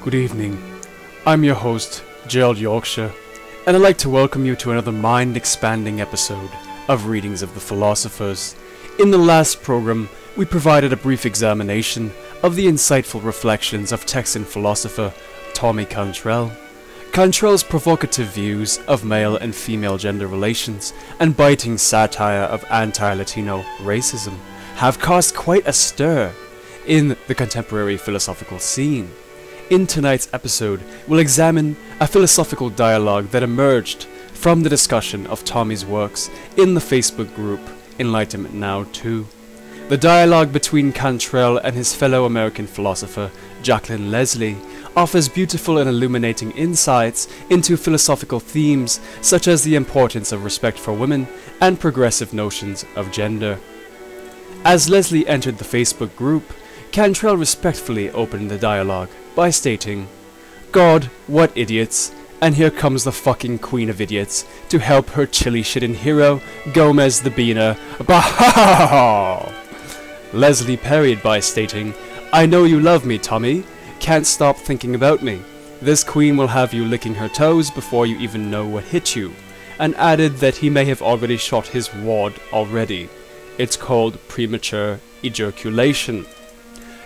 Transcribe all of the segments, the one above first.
Good evening. I'm your host, Gerald Yorkshire, and I'd like to welcome you to another mind-expanding episode of Readings of the Philosophers. In the last program, we provided a brief examination of the insightful reflections of Texan philosopher Tommy Cantrell. Cantrell's provocative views of male and female gender relations and biting satire of anti-Latino racism have caused quite a stir in the contemporary philosophical scene. In tonight's episode, we'll examine a philosophical dialogue that emerged from the discussion of Tommy's works in the Facebook group Enlightenment.02. The dialogue between Cantrell and his fellow American philosopher Jacqueline Leslie offers beautiful and illuminating insights into philosophical themes such as the importance of respect for women and progressive notions of gender. As Leslie entered the Facebook group, Cantrell respectfully opened the dialogue by stating, "God, what idiots, and here comes the fucking queen of idiots to help her chili-shitting hero, Gomez the Beaner, bah-ha-ha-ha!" Leslie parried by stating, "I know you love me, Tommy. Can't stop thinking about me. This queen will have you licking her toes before you even know what hit you," and added that he may have already shot his wad already. It's called premature ejaculation.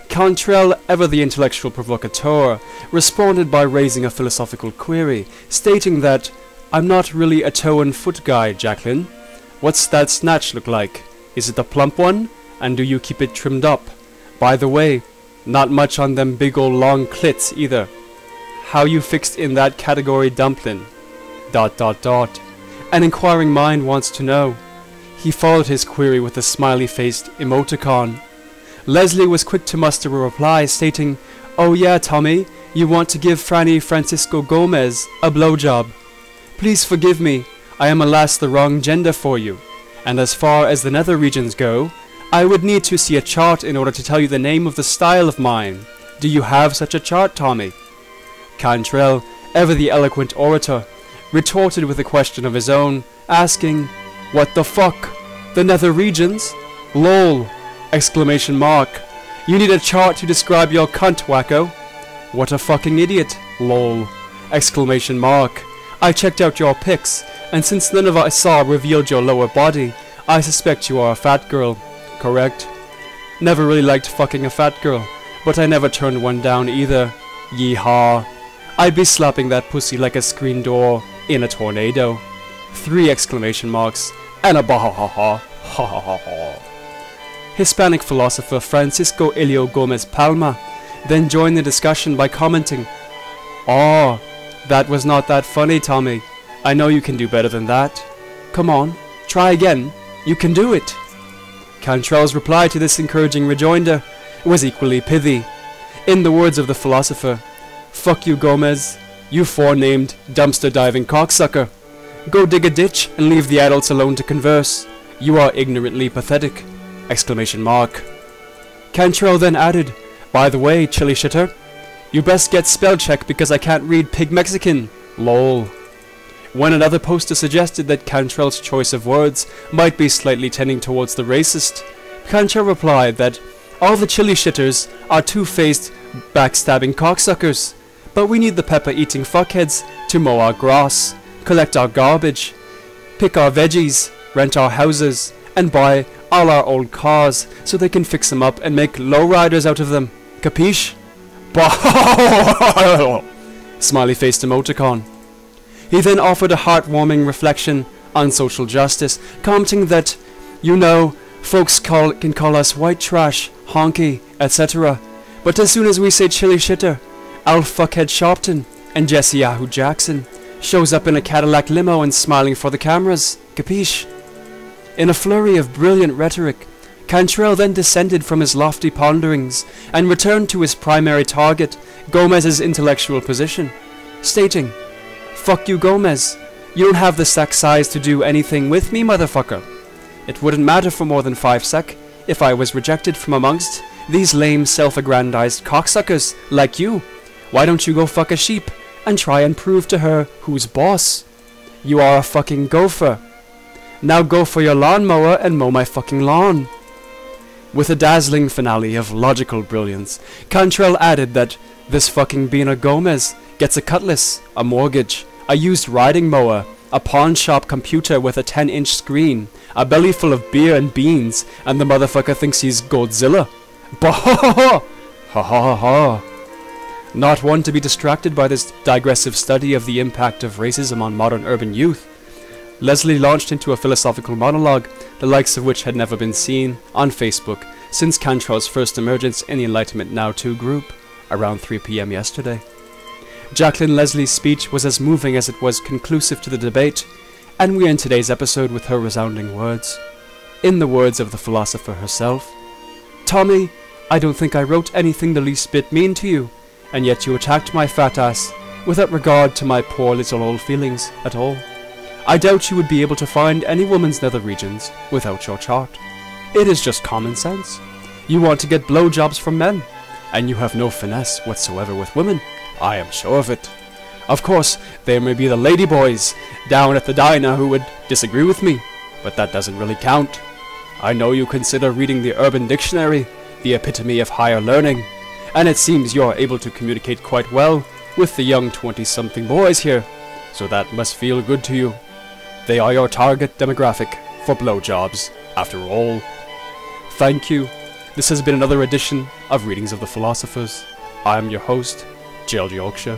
Cantrell, ever the intellectual provocateur, responded by raising a philosophical query, stating that, "I'm not really a toe and foot guy, Jacqueline. What's that snatch look like? Is it a plump one? And do you keep it trimmed up? By the way, not much on them big ol' long clits either. How you fixed in that category dumpling? ... An inquiring mind wants to know." He followed his query with a smiley-faced emoticon. Leslie was quick to muster a reply, stating, "Oh yeah, Tommy, you want to give Franny Francisco Gomez a blowjob. Please forgive me, I am alas the wrong gender for you, and as far as the nether regions go, I would need to see a chart in order to tell you the name of the style of mine. Do you have such a chart, Tommy?" Cantrell, ever the eloquent orator, retorted with a question of his own, asking, "What the fuck? The nether regions? Lol! Exclamation mark. You need a chart to describe your cunt, wacko. What a fucking idiot. Lol. Exclamation mark. I checked out your pics, and since none of I saw revealed your lower body, I suspect you are a fat girl. Correct? Never really liked fucking a fat girl, but I never turned one down either. Yeehaw. I'd be slapping that pussy like a screen door in a tornado." 3 exclamation marks and a bah-ha-ha-ha. Ha-ha-ha-ha. Hispanic philosopher Francisco Elio Gomez Palma then joined the discussion by commenting, "Oh, that was not that funny, Tommy. I know you can do better than that. Come on, try again. You can do it." Cantrell's reply to this encouraging rejoinder was equally pithy. In the words of the philosopher, "Fuck you, Gomez, you forenamed dumpster-diving cocksucker. Go dig a ditch and leave the adults alone to converse. You are ignorantly pathetic." Exclamation mark. Cantrell then added, "By the way, chili shitter, you best get spell check because I can't read pig Mexican. Lol." When another poster suggested that Cantrell's choice of words might be slightly tending towards the racist, Cantrell replied that all the chili shitters are two-faced, backstabbing cocksuckers, but we need the pepper-eating fuckheads to mow our grass, collect our garbage, pick our veggies, rent our houses, and buy all our old cars so they can fix them up and make lowriders out of them. Capiche? Smiley-faced emoticon. He then offered a heartwarming reflection on social justice, commenting that, "You know, folks can call us white trash, honky, etc. But as soon as we say chili shitter, Al Fuckhead Sharpton and Jesse Yahoo Jackson shows up in a Cadillac limo and smiling for the cameras. Capiche?" In a flurry of brilliant rhetoric, Cantrell then descended from his lofty ponderings and returned to his primary target, Gomez's intellectual position, stating, "Fuck you, Gomez. You don't have the sack size to do anything with me, motherfucker. It wouldn't matter for more than 5 sec if I was rejected from amongst these lame self-aggrandized cocksuckers like you. Why don't you go fuck a sheep and try and prove to her who's boss? You are a fucking gopher. Now go for your lawnmower and mow my fucking lawn." With a dazzling finale of logical brilliance, Cantrell added that this fucking Bina Gomez gets a cutlass, a mortgage, a used riding mower, a pawn shop computer with a 10-inch screen, a belly full of beer and beans, and the motherfucker thinks he's Godzilla. Bah ha ha ha! Ha ha ha! Not one to be distracted by this digressive study of the impact of racism on modern urban youth, Leslie launched into a philosophical monologue, the likes of which had never been seen, on Facebook since Cantrell's first emergence in the Enlightenment Now 2 group, around 3 PM yesterday. Jacqueline Leslie's speech was as moving as it was conclusive to the debate, and we end today's episode with her resounding words. In the words of the philosopher herself, "Tommy, I don't think I wrote anything the least bit mean to you, and yet you attacked my fat ass, without regard to my poor little old feelings at all. I doubt you would be able to find any woman's nether regions without your chart. It is just common sense. You want to get blowjobs from men, and you have no finesse whatsoever with women. I am sure of it. Of course, there may be the ladyboys down at the diner who would disagree with me, but that doesn't really count. I know you consider reading the Urban Dictionary the epitome of higher learning, and it seems you're able to communicate quite well with the young 20-something boys here, so that must feel good to you. They are your target demographic for blowjobs, after all. Thank you. This has been another edition of Readings of the Philosophers. I am your host, Gerald Yorkshire.